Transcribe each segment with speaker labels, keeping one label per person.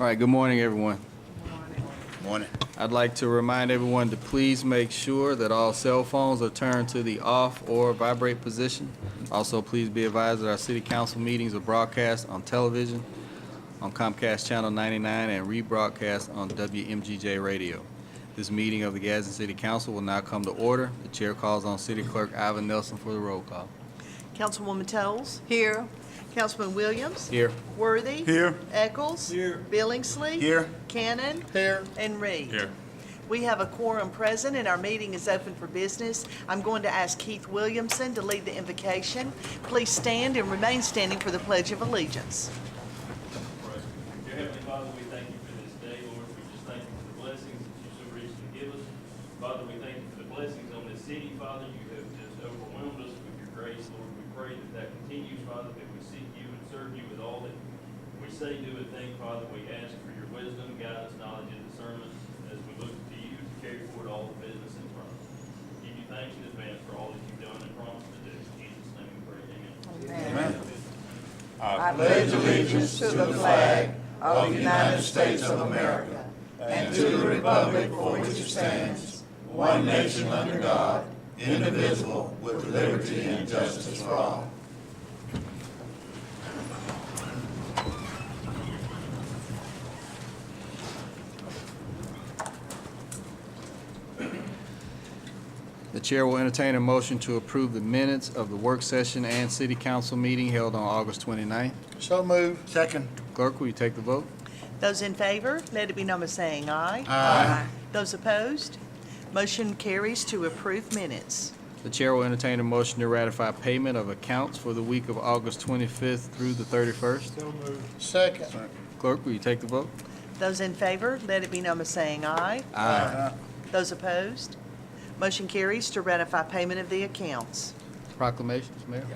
Speaker 1: All right, good morning, everyone.
Speaker 2: Morning.
Speaker 1: I'd like to remind everyone to please make sure that all cell phones are turned to the off or vibrate position. Also, please be advised that our city council meetings are broadcast on television, on Comcast Channel 99, and rebroadcast on WMGJ Radio. This meeting of the Gadsden City Council will now come to order. The chair calls on City Clerk Ivan Nelson for the roll call.
Speaker 3: Councilwoman Toles? Here. Councilman Williams?
Speaker 1: Here.
Speaker 3: Worthy?
Speaker 2: Here.
Speaker 3: Eccles?
Speaker 2: Here.
Speaker 3: Billingsley?
Speaker 2: Here.
Speaker 3: Cannon?
Speaker 2: Here.
Speaker 3: And Reed?
Speaker 2: Here.
Speaker 3: We have a quorum present and our meeting is open for business. I'm going to ask Keith Williamson to lead the invocation. Please stand and remain standing for the Pledge of Allegiance.
Speaker 4: Dear Heavenly Father, we thank you for this day, Lord. We just thank you for the blessings that you so richly give us. Father, we thank you for the blessings on this city, Father. You have just overwhelmed us with your grace, Lord. We pray that that continues, Father, that we seek you and serve you with all that we say, do, and think, Father. We ask for your wisdom, guidance, knowledge, and discernment as we look to you to carry forward all the business in front of us. Give you thanks in advance for all that you've done and promised to do. In Jesus' name we pray, amen.
Speaker 5: I pledge allegiance to the flag of the United States of America and to the republic for which it stands, one nation under God, indivisible, with liberty and justice for all.
Speaker 1: The chair will entertain a motion to approve the minutes of the work session and city council meeting held on August 29th.
Speaker 2: So moved. Second.
Speaker 1: Clerk, will you take the vote?
Speaker 3: Those in favor, let it be known by saying aye.
Speaker 2: Aye.
Speaker 3: Those opposed, motion carries to approve minutes.
Speaker 1: The chair will entertain a motion to ratify payment of accounts for the week of August 25th through the 31st.
Speaker 2: So moved. Second.
Speaker 1: Clerk, will you take the vote?
Speaker 3: Those in favor, let it be known by saying aye.
Speaker 2: Aye.
Speaker 3: Those opposed, motion carries to ratify payment of the accounts.
Speaker 1: Proclamations, Mayor.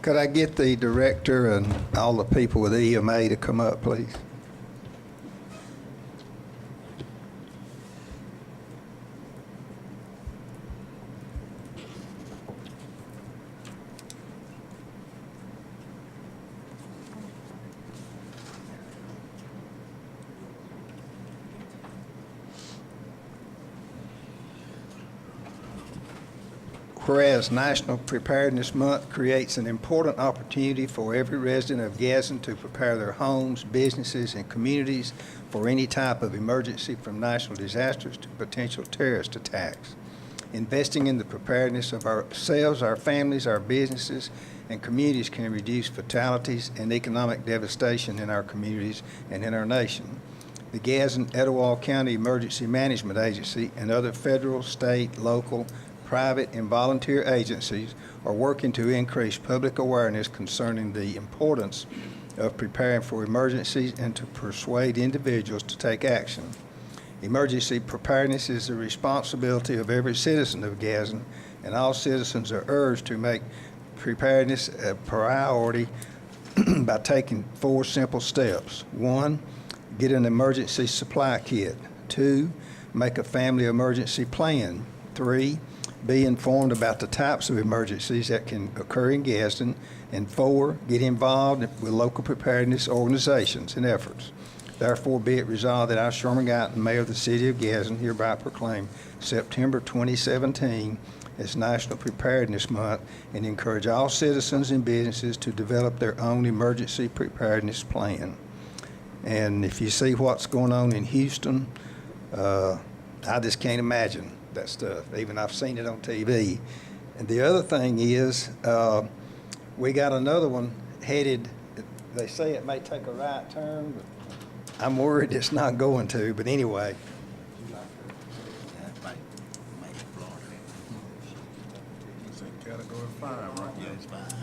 Speaker 5: Could I get the director and all the people with EMA to come up, please? Whereas National Preparedness Month creates an important opportunity for every resident of Gadsden to prepare their homes, businesses, and communities for any type of emergency from natural disasters to potential terrorist attacks. Investing in the preparedness of ourselves, our families, our businesses, and communities can reduce fatalities and economic devastation in our communities and in our nation. The Gadsden Etowah County Emergency Management Agency and other federal, state, local, private, and volunteer agencies are working to increase public awareness concerning the importance of preparing for emergencies and to persuade individuals to take action. Emergency preparedness is the responsibility of every citizen of Gadsden, and all citizens are urged to make preparedness a priority by taking 4 simple steps. 1, get an emergency supply kit. 2, make a family emergency plan. 3, be informed about the types of emergencies that can occur in Gadsden. And 4, get involved with local preparedness organizations and efforts. Therefore, be it resolved that I, Sherman Guyton, Mayor of the City of Gadsden, hereby proclaim September 2017 as National Preparedness Month and encourage all citizens and businesses to develop their own emergency preparedness plan. And if you see what's going on in Houston, I just can't imagine that stuff. Even I've seen it on TV. And the other thing is, we got another one headed. They say it may take a right turn, but I'm worried it's not going to. But anyway.
Speaker 2: Category 5, right? Yeah, it's 5.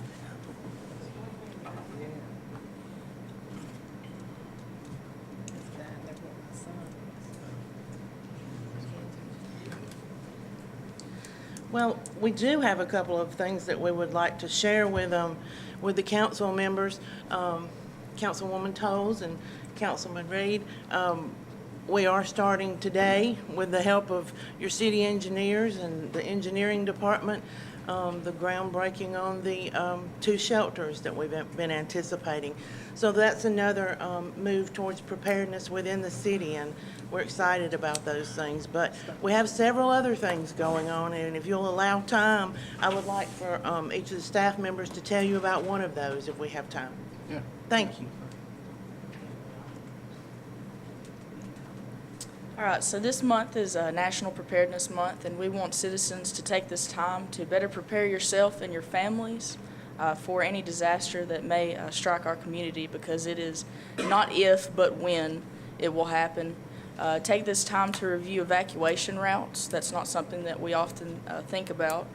Speaker 6: Well, we do have a couple of things that we would like to share with the council members, Councilwoman Toles and Councilman Reed. We are starting today with the help of your city engineers and the engineering department, the groundbreaking on the 2 shelters that we've been anticipating. So that's another move towards preparedness within the city, and we're excited about those things. But we have several other things going on, and if you'll allow time, I would like for each of the staff members to tell you about one of those if we have time.
Speaker 2: Yeah.
Speaker 6: Thank you.
Speaker 7: All right, so this month is National Preparedness Month, and we want citizens to take this time to better prepare yourself and your families for any disaster that may strike our community, because it is not if, but when it will happen. Take this time to review evacuation routes. That's not something that we often think about.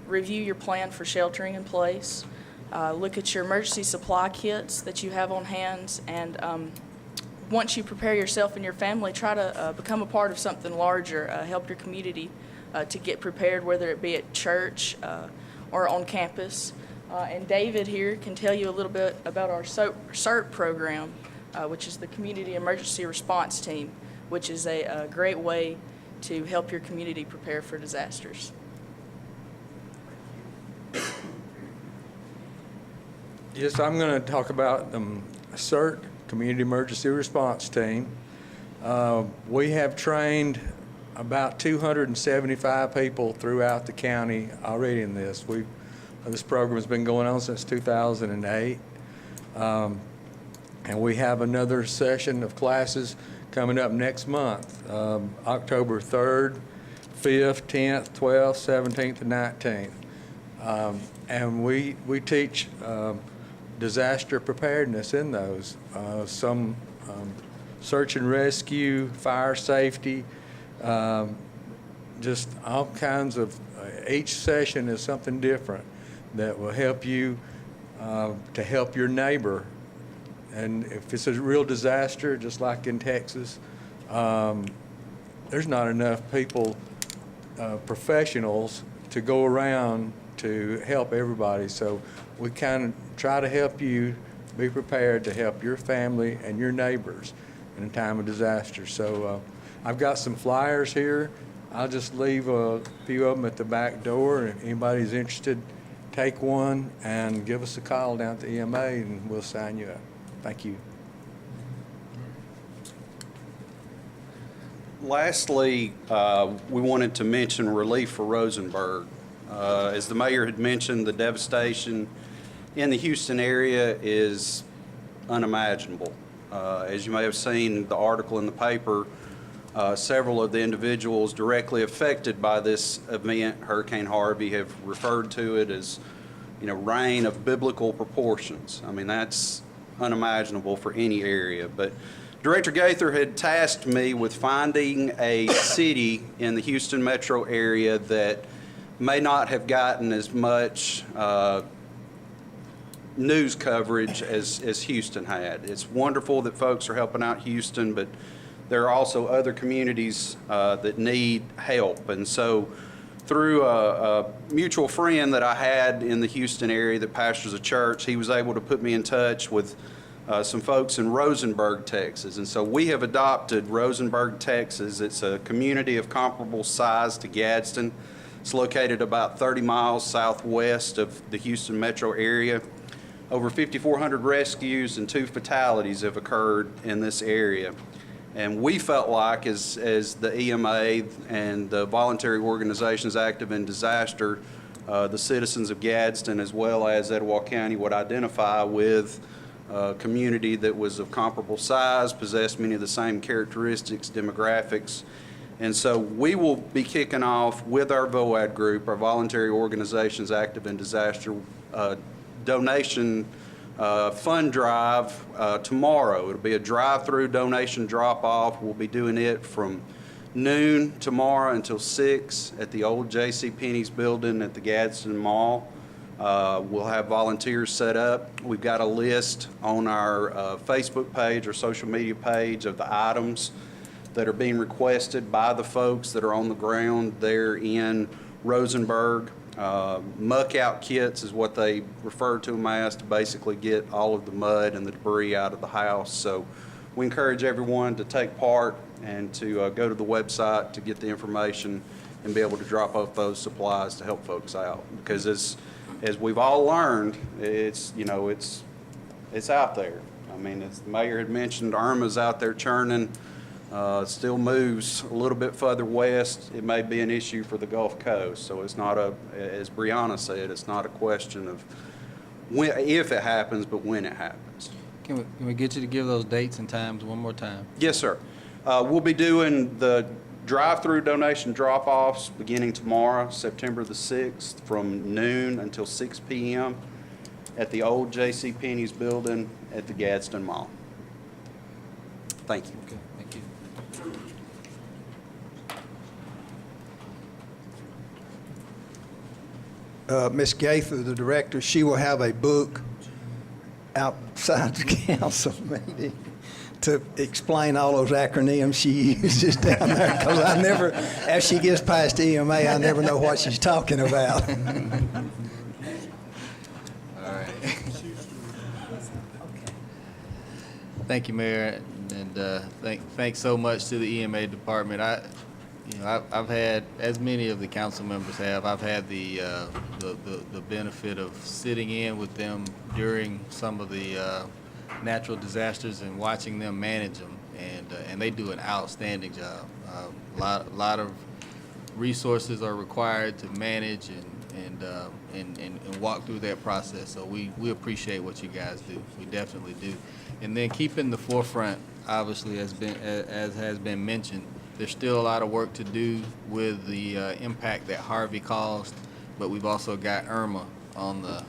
Speaker 7: Review your plan for sheltering in place. Look at your emergency supply kits that you have on hand, and once you prepare yourself and your family, try to become a part of something larger. Help your community to get prepared, whether it be at church or on campus. And David here can tell you a little bit about our CERT program, which is the Community Emergency Response Team, which is a great way to help your community prepare for disasters.
Speaker 8: Yes, I'm going to talk about CERT, Community Emergency Response Team. We have trained about 275 people throughout the county already in this. This program has been going on since 2008. And we have another session of classes coming up next month, October 3rd, 5th, 10th, 12th, 17th, and 19th. And we teach disaster preparedness in those. Some search and rescue, fire safety, just all kinds of, each session is something different that will help you to help your neighbor. And if it's a real disaster, just like in Texas, there's not enough people, professionals, to go around to help everybody. So we kind of try to help you be prepared to help your family and your neighbors in a time of disaster. So I've got some flyers here. I'll just leave a few of them at the back door. If anybody's interested, take one and give us a call down at the EMA and we'll sign you up. Thank you.
Speaker 9: Lastly, we wanted to mention relief for Rosenberg. As the mayor had mentioned, the devastation in the Houston area is unimaginable. As you may have seen the article in the paper, several of the individuals directly affected by this event, Hurricane Harvey, have referred to it as, rain of biblical proportions. I mean, that's unimaginable for any area. But Director Gaither had tasked me with finding a city in the Houston metro area that may not have gotten as much news coverage as Houston had. It's wonderful that folks are helping out Houston, but there are also other communities that need help. And so through a mutual friend that I had in the Houston area that pastors a church, he was able to put me in touch with some folks in Rosenberg, Texas. And so we have adopted Rosenberg, Texas. It's a community of comparable size to Gadsden. It's located about 30 miles southwest of the Houston metro area. Over 5,400 rescues and 2 fatalities have occurred in this area. And we felt like, as the EMA and the voluntary organizations active in disaster, the citizens of Gadsden as well as Etowah County would identify with a community that was of comparable size, possessed many of the same characteristics, demographics. And so we will be kicking off with our VOAD group, our voluntary organizations active in disaster, donation fund drive tomorrow. It'll be a drive-through donation drop-off. We'll be doing it from noon tomorrow until 6 at the old J.C. Penney's building at the Gadsden Mall. We'll have volunteers set up. We've got a list on our Facebook page or social media page of the items that are being requested by the folks that are on the ground there in Rosenberg. Muck out kits is what they refer to them as, to basically get all of the mud and the debris out of the house. So we encourage everyone to take part and to go to the website to get the information and be able to drop off those supplies to help folks out. Because as we've all learned, it's out there. I mean, as the mayor had mentioned, Irma's out there churning. It still moves a little bit further west. It may be an issue for the Gulf Coast. So it's not as Brianna said, it's not a question of if it happens, but when it happens.
Speaker 1: Can we get you to give those dates and times one more time?
Speaker 9: Yes, sir. We'll be doing the drive-through donation drop-offs beginning tomorrow, September the 6th, from noon until 6 p.m. at the old J.C. Penney's building at the Gadsden Mall. Thank you.
Speaker 1: Okay, thank you.
Speaker 5: Ms. Gaither, the director, she will have a book outside the council meeting to explain all those acronyms she uses down there, because I never, as she gets past EMA, I never know what she's talking about.
Speaker 1: All right. Thank you, Mayor, and thanks so much to the EMA department. I've had, as many of the council members have, I've had the benefit of sitting in with them during some of the natural disasters and watching them manage them, and they do an outstanding job. A lot of resources are required to manage and walk through that process. So we appreciate what you guys do. We definitely do. And then keeping the forefront, obviously, as has been mentioned, there's still a lot of work to do with the impact that Harvey caused, but we've also got Irma on the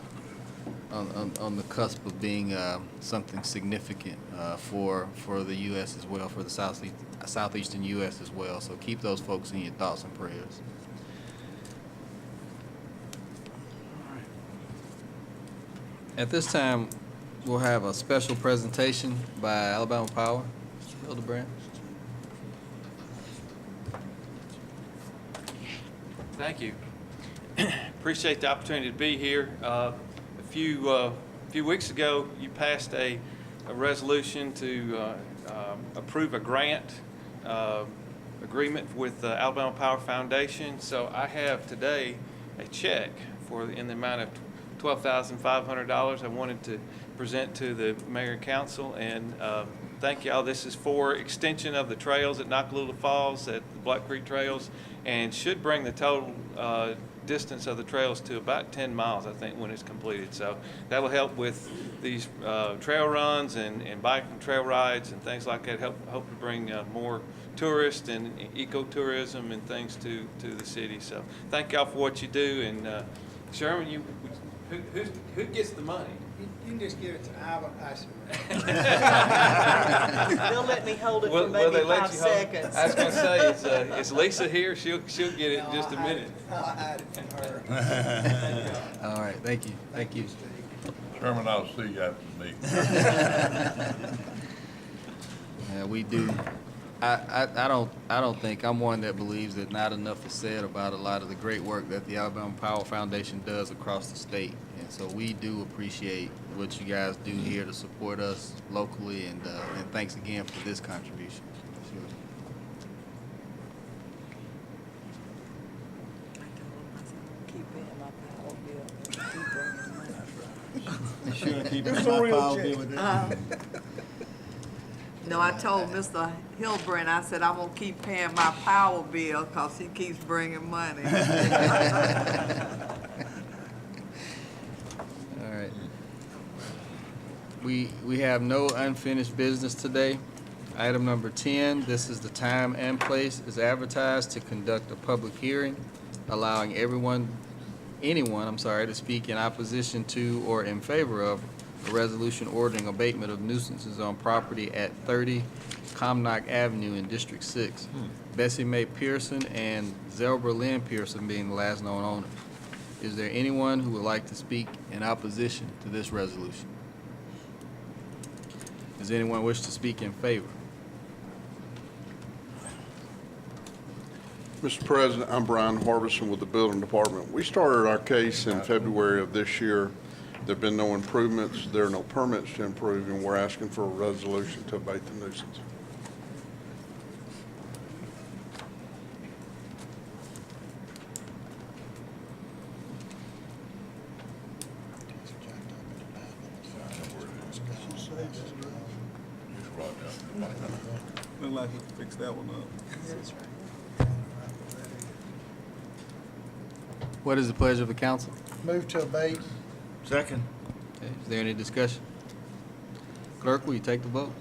Speaker 1: cusp of being something significant for the U.S. as well, for the southeastern U.S. as well. So keep those folks in your thoughts and prayers. At this time, we'll have a special presentation by Alabama Power. Mr. Hildebrand.
Speaker 10: Thank you. Appreciate the opportunity to be here. A few weeks ago, you passed a resolution to approve a grant agreement with the Alabama Power Foundation. So I have today a check in the amount of $12,500 I wanted to present to the mayor and council, and thank y'all. This is for extension of the trails at Nakalula Falls, at the Black Creek Trails, and should bring the total distance of the trails to about 10 miles, I think, when it's completed. So that'll help with these trail runs and bike and trail rides and things like that. Hope to bring more tourists and ecotourism and things to the city. So thank y'all for what you do. And Sherman, who gets the money?
Speaker 5: You can just give it to Alba.
Speaker 3: They'll let me hold it for maybe 5 seconds.
Speaker 10: I was going to say, it's Lisa here. She'll get it in just a minute.
Speaker 5: I'll hide it from her.
Speaker 1: All right, thank you. Thank you.
Speaker 11: Chairman, I'll see you after the meeting.
Speaker 1: Yeah, we do. I don't think, I'm one that believes that not enough is said about a lot of the great work that the Alabama Power Foundation does across the state. And so we do appreciate what you guys do here to support us locally, and thanks again for this contribution.
Speaker 12: No, I told Mr. Hilbrand, I said, I'm gonna keep paying my power bill because he keeps bringing money.
Speaker 1: All right. We have no unfinished business today. Item number 10, this is the time and place is advertised to conduct a public hearing, allowing anyone, to speak in opposition to or in favor of a resolution ordering abatement of nuisances on property at 30 Comnock Avenue in District 6. Bessie Mae Pearson and Zelbra Lynn Pearson being the last known owner. Is there anyone who would like to speak in opposition to this resolution? Does anyone wish to speak in favor?
Speaker 11: Mr. President, I'm Brian Harbison with the Building Department. We started our case in February of this year. There've been no improvements, there are no permits to improve, and we're asking for a resolution to abate the nuisance.
Speaker 13: Look like he fixed that one up.
Speaker 1: What is the pleasure of the council?
Speaker 2: Move to abate. Second.
Speaker 1: Okay, is there any discussion? Clerk, will you take the vote?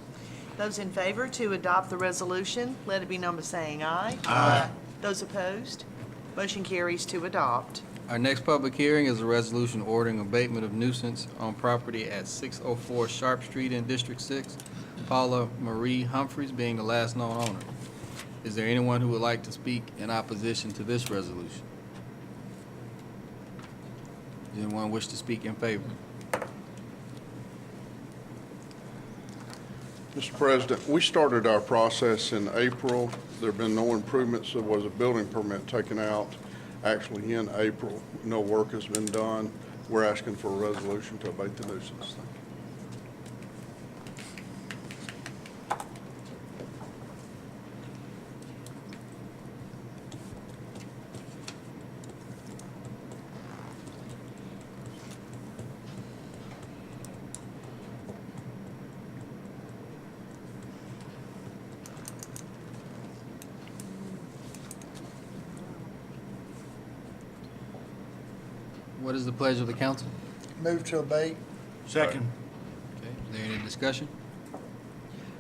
Speaker 3: Those in favor to adopt the resolution, let it be known by saying aye.
Speaker 2: Aye.
Speaker 3: Those opposed, motion carries to adopt.
Speaker 1: Our next public hearing is a resolution ordering abatement of nuisance on property at 604 Sharp Street in District 6, Paula Marie Humphreys being the last known owner. Is there anyone who would like to speak in opposition to this resolution? Does anyone wish to speak in favor?
Speaker 11: Mr. President, we started our process in April. There have been no improvements. There was a building permit taken out actually in April. No work has been done. We're asking for a resolution to abate the nuisance.
Speaker 1: What is the pleasure of the council?
Speaker 2: Move to abate. Second.
Speaker 1: Okay, is there any discussion?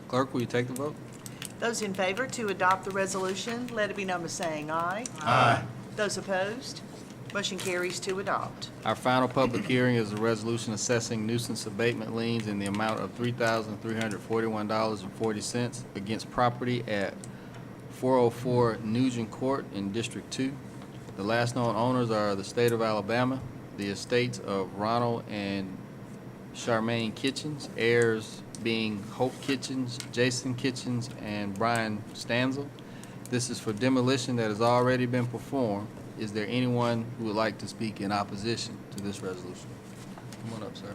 Speaker 1: Clerk, will you take the vote?
Speaker 3: Those in favor to adopt the resolution, let it be known by saying aye.
Speaker 2: Aye.
Speaker 3: Those opposed, motion carries to adopt.
Speaker 1: Our final public hearing is a resolution assessing nuisance abatement liens in the amount of $3,341.40 against property at 404 Nugent Court in District 2. The last known owners are the state of Alabama, the estates of Ronald and Charmaine Kitchens, heirs being Hope Kitchens, Jason Kitchens, and Brian Stanzel. This is for demolition that has already been performed. Is there anyone who would like to speak in opposition to this resolution? Come on up, sir.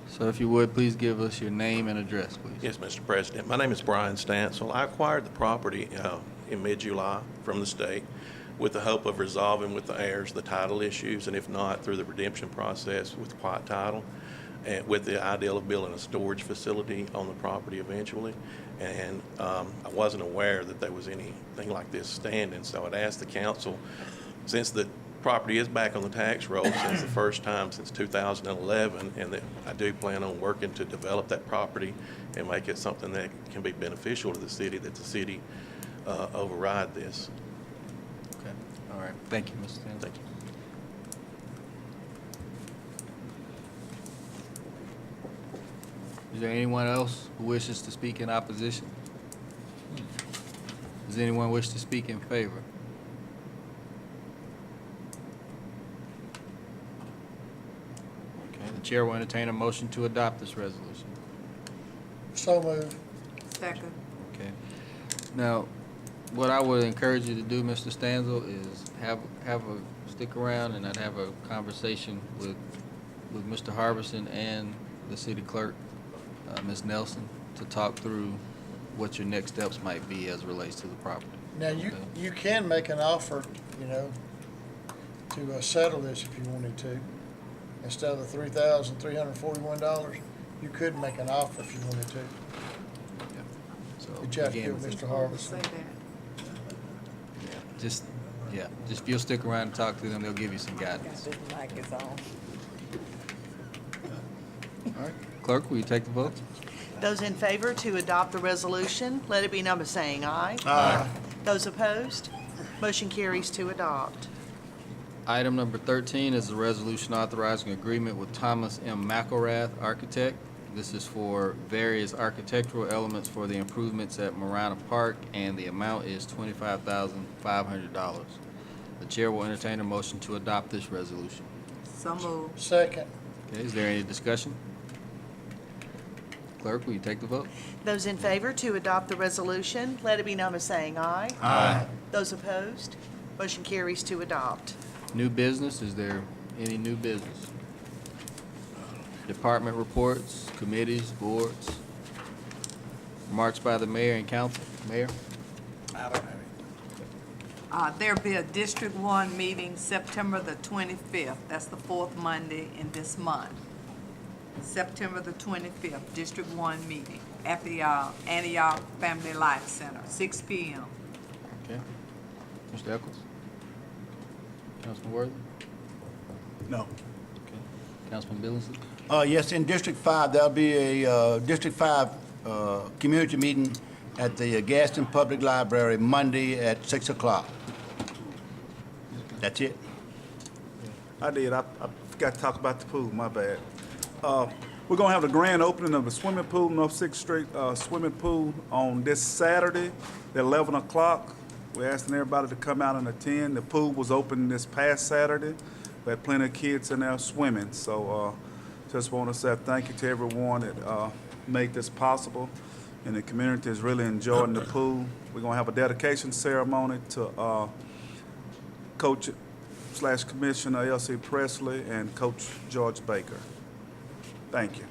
Speaker 1: So if you would, please give us your name and address, please.
Speaker 14: Yes, Mr. President. My name is Brian Stansel. I acquired the property in mid-July from the state with the hope of resolving with the heirs the title issues, and if not, through the redemption process with quiet title, and with the ideal of building a storage facility on the property eventually. And I wasn't aware that there was anything like this standing, so I'd asked the council, since the property is back on the tax roll since the first time since 2011, and that I do plan on working to develop that property and make it something that can be beneficial to the city, that the city override this.
Speaker 1: Okay, all right. Thank you, Mr. Stanzel.
Speaker 14: Thank you.
Speaker 1: Is there anyone else who wishes to speak in opposition? Does anyone wish to speak in favor? Okay, the chair will entertain a motion to adopt this resolution.
Speaker 2: So moved.
Speaker 12: Second.
Speaker 1: Okay. Now, what I would encourage you to do, Mr. Stanzel, is stick around and I'd have a conversation with Mr. Harbison and the city clerk, Ms. Nelson, to talk through what your next steps might be as it relates to the property.
Speaker 2: Now, you can make an offer, to settle this if you wanted to. Instead of the $3,341, you could make an offer if you wanted to.
Speaker 1: So,
Speaker 2: But you have to
Speaker 1: again,
Speaker 2: get with Mr.
Speaker 12: Say
Speaker 2: Harbison.
Speaker 12: that.
Speaker 1: just if you'll stick around and talk to them, they'll give you some guidance.
Speaker 12: This mic is on.
Speaker 1: All right, clerk, will you take the vote?
Speaker 3: Those in favor to adopt the resolution, let it be known by saying aye.
Speaker 2: Aye.
Speaker 3: Those opposed, motion carries to adopt.
Speaker 1: Item number 13 is a resolution authorizing agreement with Thomas M. McElrath, architect. This is for various architectural elements for the improvements at Marana Park, and the amount is $25,500. The chair will entertain a motion to adopt this resolution.
Speaker 12: So moved.
Speaker 2: Second.
Speaker 1: Okay, is there any discussion? Clerk, will you take the vote?
Speaker 3: Those in favor to adopt the resolution, let it be known by saying aye.
Speaker 2: Aye.
Speaker 3: Those opposed, Motion carries to adopt.
Speaker 1: New business, is there any new business? Department reports, committees, boards. Remarks by the mayor and council. Mayor?
Speaker 12: There'll be a District 1 meeting September the 25th. That's the fourth Monday in this month. September the 25th, District 1 meeting at the Antioch Family Life Center, 6 p.m.
Speaker 1: Okay. Mr. Eccles? Councilman Worthy?
Speaker 15: No.
Speaker 1: Okay. Councilman Billingsley?
Speaker 15: Yes, in District 5, there'll be a District 5 community meeting at the Gadsden Public Library Monday at 6 o'clock. That's it.
Speaker 13: I did. I forgot to talk about the pool. My bad. We're gonna have the grand opening of the swimming pool, North 6th Street swimming pool, on this Saturday at 11 o'clock. We're asking everybody to come out and attend. The pool was open this past Saturday. We had plenty of kids in there swimming. So just want to say thank you to everyone that made this possible. And the community is really enjoying the pool. We're gonna have a dedication ceremony to Coach / Commissioner L.C. Presley and Coach George Baker. Thank you.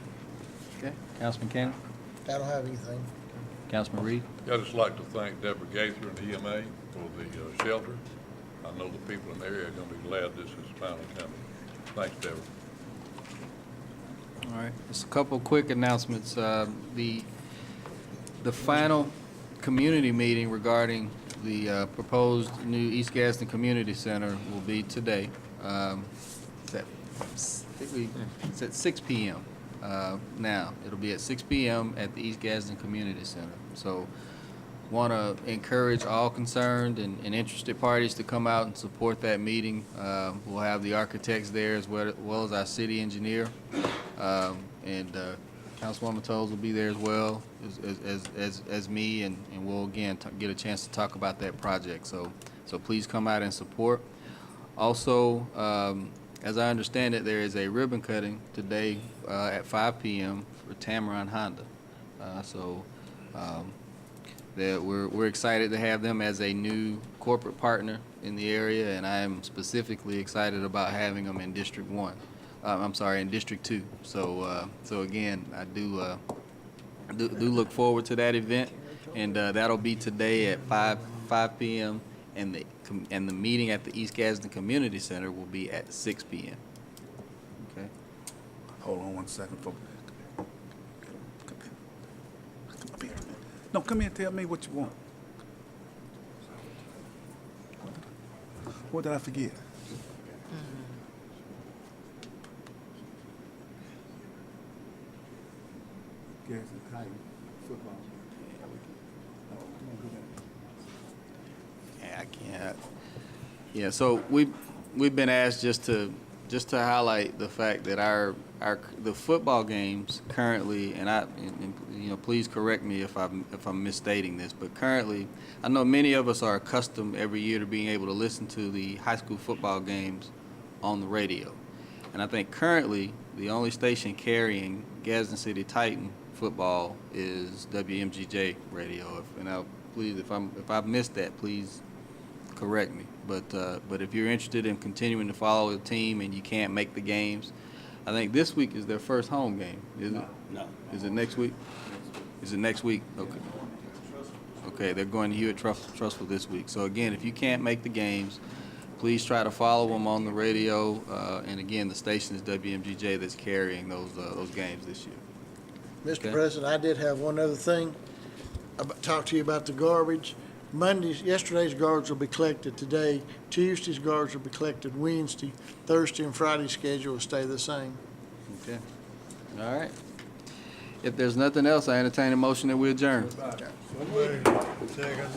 Speaker 1: Okay. Councilman Cannon?
Speaker 2: I don't have anything.
Speaker 1: Councilman Reed?
Speaker 16: I'd just like to thank Deborah Gaither and the EMA for the shelter. I know the people in the area are going to be glad this is finally coming. Thanks, Deborah.
Speaker 1: All right. Just a couple quick announcements. The final community meeting regarding the proposed new East Gadsden Community Center will be today. It's at 6 p.m. Now. It'll be at 6 p.m. at the East Gadsden Community Center. So want to encourage all concerned and interested parties to come out and support that meeting. We'll have the architects there as well as our city engineer. And Councilwoman Toles will be there as well as me, and we'll again get a chance to talk about that project. So please come out and support. Also, as I understand it, there is a ribbon cutting today at 5 p.m. for Tameron Honda. We're excited to have them as a new corporate partner in the area, and I am specifically excited about having them in District 1. In District 2. So again, I do look forward to that event, and that'll be today at 5 p.m. and the meeting at the East Gadsden Community Center will be at 6 p.m. Okay.
Speaker 13: Hold on 1 second, folks. Come here. No, come here and tell me what you want. What did I forget? Gadsden Titan football.
Speaker 1: Yeah, I can't. Yeah, so we've been asked just to highlight the fact that the football games currently, and please correct me if I'm misstating this, but currently, I know many of us are accustomed every year to being able to listen to the high school football games on the radio, and I think currently the only station carrying Gadsden City Titan football is WMGJ radio. Please, if I've missed that, please correct me. But if you're interested in continuing to follow the team and you can't make the games, I think this week is their first home game. Is it?
Speaker 15: No.
Speaker 1: Is it next week? Is it next week? Okay. Okay, they're going to Hewitt Trustful this week. So again, if you can't make the games, please try to follow them on the radio. And again, the station is WMGJ that's carrying those games this year.
Speaker 2: Mr.
Speaker 1: Okay.
Speaker 2: President, I did have one other thing. Talk to you about the garbage. Yesterday's garbage will be collected today. Tuesday's garbage will be collected Wednesday. Thursday and Friday's schedule will stay the same.
Speaker 1: Okay. All right. If there's nothing else, I entertain a motion that we adjourn.
Speaker 2: Second.